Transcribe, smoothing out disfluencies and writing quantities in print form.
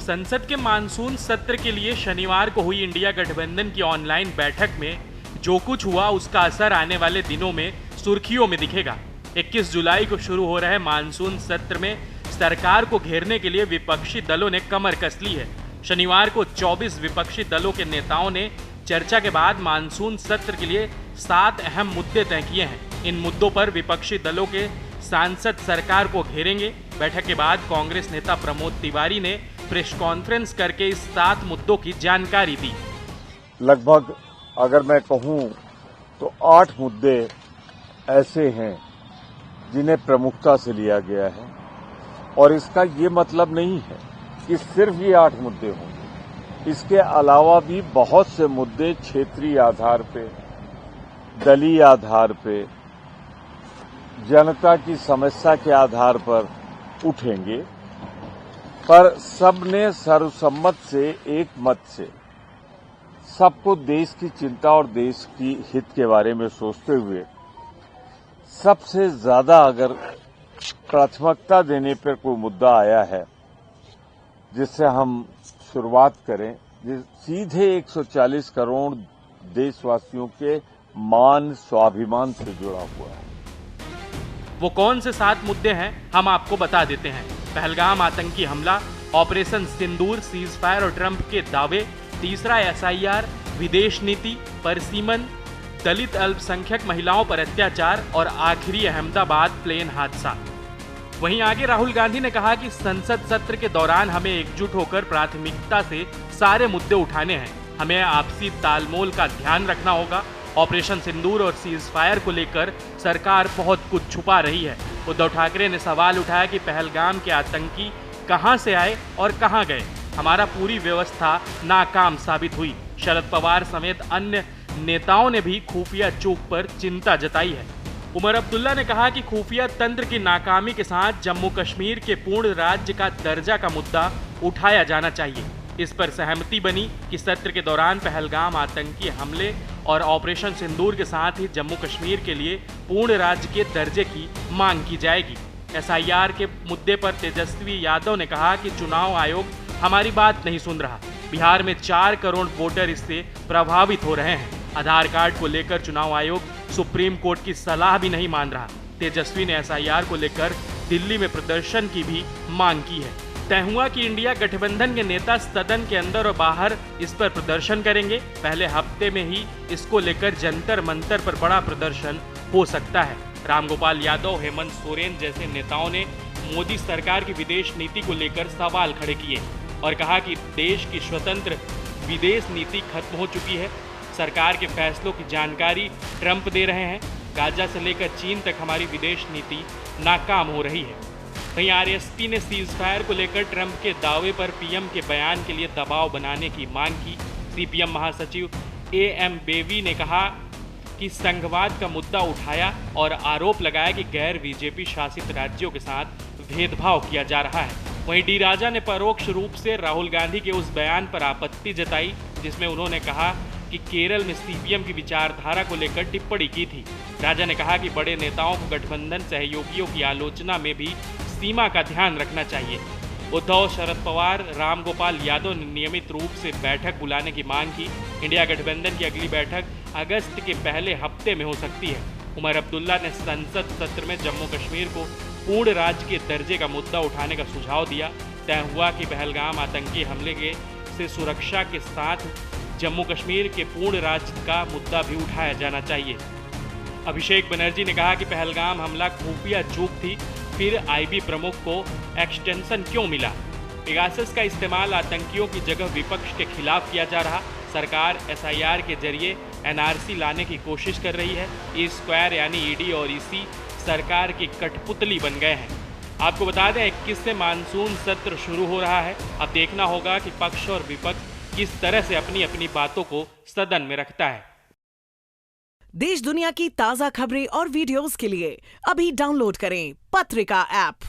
संसद के मानसून सत्र के लिए शनिवार को हुई इंडिया गठबंधन की ऑनलाइन बैठक में जो कुछ हुआ उसका असर आने वाले दिनों में सुर्खियों में दिखेगा। 21 जुलाई को शुरू हो रहे मानसून सत्र में सरकार को घेरने के लिए विपक्षी दलों ने कमर कस ली है। शनिवार को 24 विपक्षी दलों के नेताओं ने चर्चा के बाद मानसून सत्र के लिए 7 अहम मुद्दे तय किए हैं। इन मुद्दों पर विपक्षी दलों के सांसद सरकार को घेरेंगे। बैठक के बाद कांग्रेस नेता प्रमोद तिवारी ने प्रेस कॉन्फ्रेंस करके इस 7 मुद्दों की जानकारी दी। लगभग अगर मैं कहूं तो 8 मुद्दे ऐसे हैं जिन्हें प्रमुखता से लिया गया है और इसका ये मतलब नहीं है कि सिर्फ ये 8 मुद्दे होंगे। इसके अलावा भी बहुत से मुद्दे क्षेत्रीय आधार पे, दलीय आधार पे, जनता की समस्या के आधार पर उठेंगे, पर सबने सर्वसम्मत से, एक मत से, सबको देश की चिंता और देश की हित के बारे में सोचते हुए सबसे ज्यादा अगर प्राथमिकता देने पर कोई मुद्दा आया है जिससे हम शुरुआत करें, सीधे 140 करोड़ देशवासियों के मान स्वाभिमान से जुड़ा हुआ है। वो कौन से 7 मुद्दे हैं हम आपको बता देते हैं। पहलगाम आतंकी हमला, ऑपरेशन सिंदूर, सीज फायर और ट्रंप के दावे, तीसरा SIR, विदेश नीति, परसीमन, दलित अल्पसंख्यक महिलाओं पर अत्याचार और आखिरी अहमदाबाद प्लेन हादसा। वहीं आगे राहुल गांधी ने कहा कि संसद सत्र के दौरान हमें एकजुट होकर प्राथमिकता से सारे मुद्दे उठाने हैं। हमें आपसी तालमेल का ध्यान रखना होगा। ऑपरेशन सिंदूर और सीज फायर को लेकर सरकार बहुत कुछ छुपा रही है। उद्धव ठाकरे ने सवाल उठाया कि पहलगाम के आतंकी कहां से आए और कहां गए। हमारा पूरी व्यवस्था नाकाम साबित हुई। शरद पवार समेत अन्य नेताओं ने भी खुफिया चूक पर चिंता जताई है। उमर अब्दुल्ला ने कहा कि खुफिया तंत्र की नाकामी के साथ जम्मू कश्मीर के पूर्ण राज्य का दर्जा का मुद्दा उठाया जाना चाहिए। इस पर सहमति बनी कि सत्र के दौरान पहलगाम आतंकी हमले और ऑपरेशन सिंदूर के साथ ही जम्मू कश्मीर के लिए पूर्ण राज्य के दर्जे की मांग की जाएगी। SIR के मुद्दे पर तेजस्वी यादव ने कहा कि चुनाव आयोग हमारी बात नहीं सुन रहा। बिहार में 4 करोड़ वोटर इससे प्रभावित हो रहे हैं। आधार कार्ड को लेकर चुनाव आयोग सुप्रीम कोर्ट की सलाह भी नहीं मान रहा। तेजस्वी ने SIR को लेकर दिल्ली में प्रदर्शन की भी मांग की है। तय हुआ कि इंडिया गठबंधन के नेता सदन के अंदर और बाहर इस पर प्रदर्शन करेंगे। पहले हफ्ते में ही इसको लेकर जंतर मंतर पर बड़ा प्रदर्शन हो सकता है। रामगोपाल यादव, हेमंत सोरेन जैसे नेताओं ने मोदी सरकार की विदेश नीति को लेकर सवाल खड़े किए और कहा कि देश की स्वतंत्र विदेश नीति खत्म हो चुकी है। सरकार के फैसलों की जानकारी ट्रंप दे रहे हैं। गाजा से लेकर चीन तक हमारी विदेश नीति नाकाम हो रही है। वहीं RSP ने सीज फायर को लेकर ट्रंप के दावे पर PM के बयान के लिए दबाव बनाने की मांग की। CPM महासचिव AM बेवी ने कहा कि संघवाद का मुद्दा उठाया और आरोप लगाया कि गैर BJP शासित राज्यों के साथ भेदभाव किया जा रहा है। वहीं डी राजा ने परोक्ष रूप से राहुल गांधी के उस बयान पर आपत्ति जताई जिसमें उन्होंने कहा कि केरल में CPM की विचारधारा को लेकर टिप्पणी की थी। राजा ने कहा कि बड़े नेताओं को गठबंधन सहयोगियों की आलोचना में भी सीमा का ध्यान रखना चाहिए। उद्धव, शरद पवार, रामगोपाल यादव ने नियमित रूप से बैठक बुलाने की मांग की। इंडिया गठबंधन की अगली बैठक अगस्त के पहले हफ्ते में हो सकती है। उमर अब्दुल्ला ने संसद सत्र में जम्मू कश्मीर को पूर्ण राज्य के दर्जे का मुद्दा उठाने का सुझाव दिया। तय हुआ कि पहलगाम आतंकी हमले से सुरक्षा के साथ जम्मू कश्मीर के पूर्ण राज्य का मुद्दा भी उठाया जाना चाहिए। अभिषेक बनर्जी ने कहा कि पहलगाम हमला खुफिया चूक थी, फिर IB प्रमुख को एक्सटेंशन क्यों मिला। पेगासस का इस्तेमाल आतंकियों की जगह विपक्ष के खिलाफ किया जा रहा। सरकार SIR के जरिए NRC लाने की कोशिश कर रही है। E² यानी ED और EC सरकार की कठपुतली बन गए हैं। आपको बता दें 21 से मानसून सत्र शुरू हो रहा है। अब देखना होगा कि पक्ष और विपक्ष किस तरह से अपनी अपनी बातों को सदन में रखता है। देश दुनिया की ताजा खबरें और वीडियोस के लिए अभी डाउनलोड करें पत्रिका ऐप।